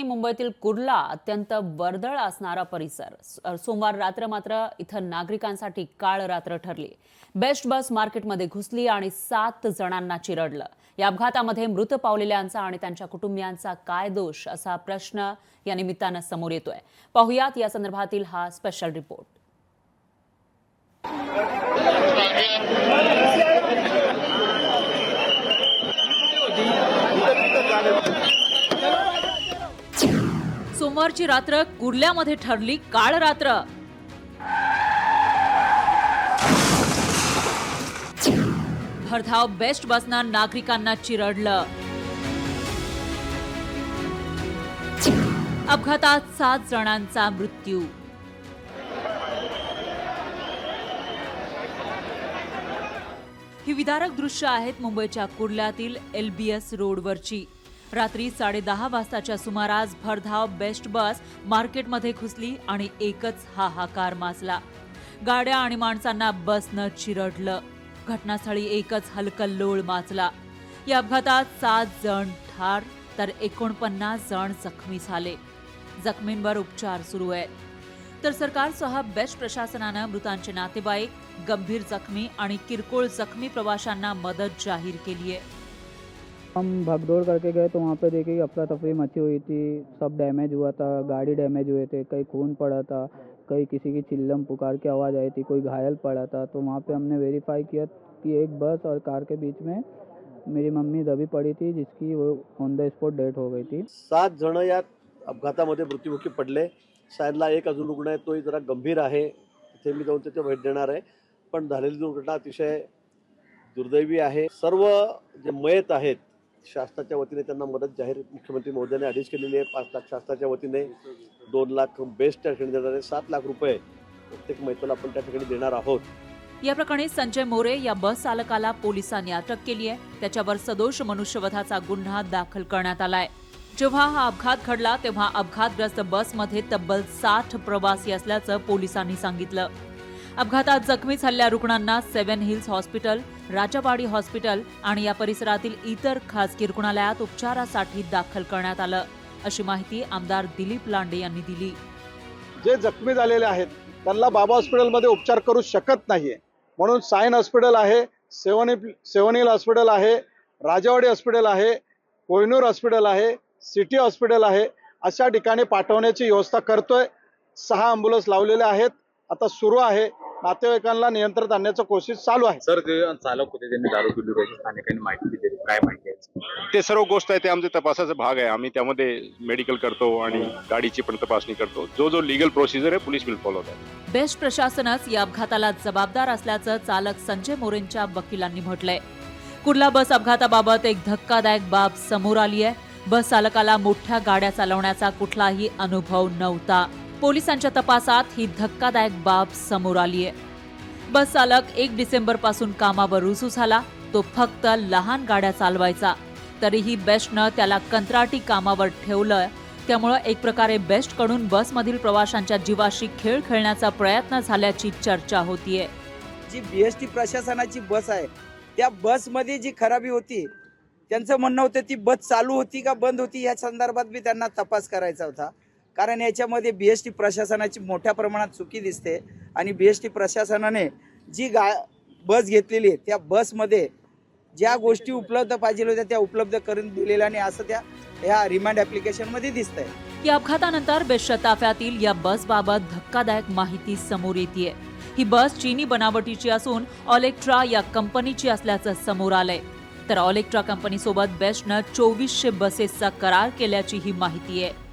मुंबईतील कुर्ला अत्यंत वर्दळ असणारा परिसर. सोमवार रात्र मात्र इथं नागरिकांसाठी काळ रात्र ठरली. बेस्ट बस मार्केटमध्ये घुसली आणि 7 जणांना चिरडलं. या अपघातामध्ये मृत पावलेल्यांचा आणि त्यांच्या कुटुंबियांचा काय दोष असा प्रश्न या निमित्तानं समोर येतोय. पाहुयात या संदर्भातील हा स्पेशल रिपोर्ट. सोमवारची रात्र कुर्ल्यामध्ये ठरली काळ रात्र. भरधाव बेस्ट बसनं नागरिकांना चिरडलं. अपघातात 7 जणांचा मृत्यू. ही विदारक दृश्य आहेत मुंबईच्या कुर्ल्यातील LBS रोडवरची. रात्री 10:30 वाजताच्या सुमारास भरधाव बेस्ट बस मार्केटमध्ये घुसली आणि एकच हाहाकार माजला. गाड्या आणि माणसांना बसनं चिरडलं. घटनास्थळी एकच हलकल्लोळ माजला. या अपघातात 7 जण ठार तर 49 जण जखमी झाले. जखमींवर उपचार सुरू आहेत. तर सरकारसह बेस्ट प्रशासनानं मृतांचे नातेवाईक, गंभीर जखमी आणि किरकोळ जखमी प्रवाशांना मदत जाहीर केली आहे. हम भागदौड़ करके गए तो वहाँ पे देखिए अफरा तफरी मची हुई थी, सब डैमेज हुआ था, गाड़ी डैमेज हुए थे, कहीं खून पड़ा था, कहीं किसी की चिल्लम पुकार की आवाज़ आई थी, कोई घायल पड़ा था. तो वहाँ पे हमने वेरीफाई किया कि एक बस और कार के बीच में मेरी मम्मी दबी पड़ी थी, जिसकी वो ऑन द स्पॉट डेथ हो गई थी. 7 जण या अपघातामध्ये मृत्युमुखी पडले. सायदला एक अजून रुग्ण आहे, तोही जरा गंभीर आहे. तिथे मी जाऊन त्याची भेट देणार आहे. पण झालेली दुर्घटना अतिशय दुर्दैवी आहे. सर्व जे मयत आहेत शासनाच्या वतीने त्यांना मदत जाहीर मुख्यमंत्री महोदयाने आदेश केलेली आहे. 5 लाख शासनाच्या वतीने, 2 लाख बेस्ट त्या ठिकाणी देणार आहे, 7 लाख रुपये प्रत्येक मयताला आपण त्या ठिकाणी देणार आहोत. या प्रकरणी संजय मोरे या बस चालकाला पोलिसांनी अटक केली आहे. त्याच्यावर सदोष मनुष्यवधाचा गुन्हा दाखल करण्यात आलाय. जेव्हा हा अपघात घडला तेव्हा अपघातग्रस्त बसमध्ये तब्बल 60 प्रवासी असल्याचं पोलिसांनी सांगितलं. अपघातात जखमी झालेल्या रुग्णांना 7 हिल्स हॉस्पिटल, राजावाडी हॉस्पिटल आणि या परिसरातील इतर खासगी रुग्णालयात उपचारासाठी दाखल करण्यात आलं, अशी माहिती आमदार दिलीप लांडे यांनी दिली. जे जखमी झालेले आहेत त्यांना बाबा हॉस्पिटलमध्ये उपचार करू शकत नाहीये, म्हणून सायन हॉस्पिटल आहे, सेवन हिल हॉस्पिटल आहे, राजावाडी हॉस्पिटल आहे, कोहिनूर हॉस्पिटल आहे, सिटी हॉस्पिटल आहे, अशा ठिकाणी पाठवण्याची व्यवस्था करतोय. 6 ॲम्ब्युलन्स लावलेले आहेत. आता सुरू आहे. नातेवाईकांना नियंत्रणात आणण्याची कोशिश चालू आहे. सर, जे चालक होते त्यांनी दारू पिली होती, स्थानिकांनी माहिती दिली, काय माहिती आहे? ते सर्व गोष्ट आहे ते आमच्या तपासाचा भाग आहे. आम्ही त्यामध्ये मेडिकल करतो आणि गाडीची पण तपासणी करतो. जो लीगल प्रोसिजर आहे police will follow that. BEST प्रशासनच या अपघाताला जबाबदार असल्याचं चालक संजय मोरेंच्या वकिलांनी म्हटलंय. कुर्ला बस अपघाताबाबत एक धक्कादायक बाब समोर आली आहे. बस चालकाला मोठ्या गाड्या चालवण्याचा कुठलाही अनुभव नव्हता. पोलिसांच्या तपासात ही धक्कादायक बाब समोर आली आहे. बस चालक 1 डिसेंबर पासून कामावर रुजू झाला. तो फक्त लहान गाड्या चालवायचा. तरीही बेस्टनं त्याला कंत्राटी कामावर ठेवलं. त्यामुळे एक प्रकारे बेस्टकडून बसमधील प्रवाशांच्या जीवाशी खेळ खेळण्याचा प्रयत्न झाल्याची चर्चा होतीये. जी BST प्रशासनाची बस आहे त्या बसमध्ये जी खराबी होती, त्यांचं म्हणणं होतं ती बस चालू होती का बंद होती या संदर्भात बी त्यांना तपास करायचा होता. कारण याच्यामध्ये BST प्रशासनाची मोठ्या प्रमाणात चुकी दिसते आणि BST प्रशासनाने जी बस घेतलेली आहे त्या बसमध्ये ज्या गोष्टी उपलब्ध पाहिजे होत्या त्या उपलब्ध करून दिलेल्या नाही, असं ह्या रिमांड ॲप्लिकेशनमध्ये दिसतंय. या अपघातानंतर बेस्टच्या ताफ्यातील या बसबाबत धक्कादायक माहिती समोर येतेय. ही बस चीनी बनावटीची असून ऑलेक्ट्रा या कंपनीची असल्याचं समोर आलंय. तर ऑलेक्ट्रा कंपनीसोबत बेस्टनं 2400 बसेसचा करार केल्याची ही माहिती आहे.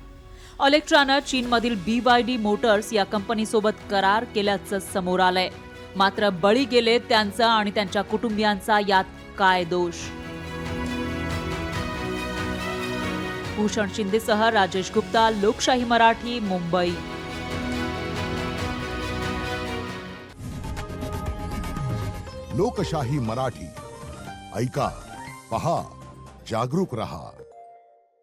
ऑलेक्ट्रानं चीनमधील BYD मोटर्स या कंपनीसोबत करार केल्याचं समोर आलंय. मात्र बळी गेले त्यांचा आणि त्यांच्या कुटुंबियांचा यात काय दोष? भूषण शिंदेसह राजेश गुप्ता, लोकशाही मराठी, मुंबई. लोकशाही मराठी ऐका, पहा, जागरूक रहा.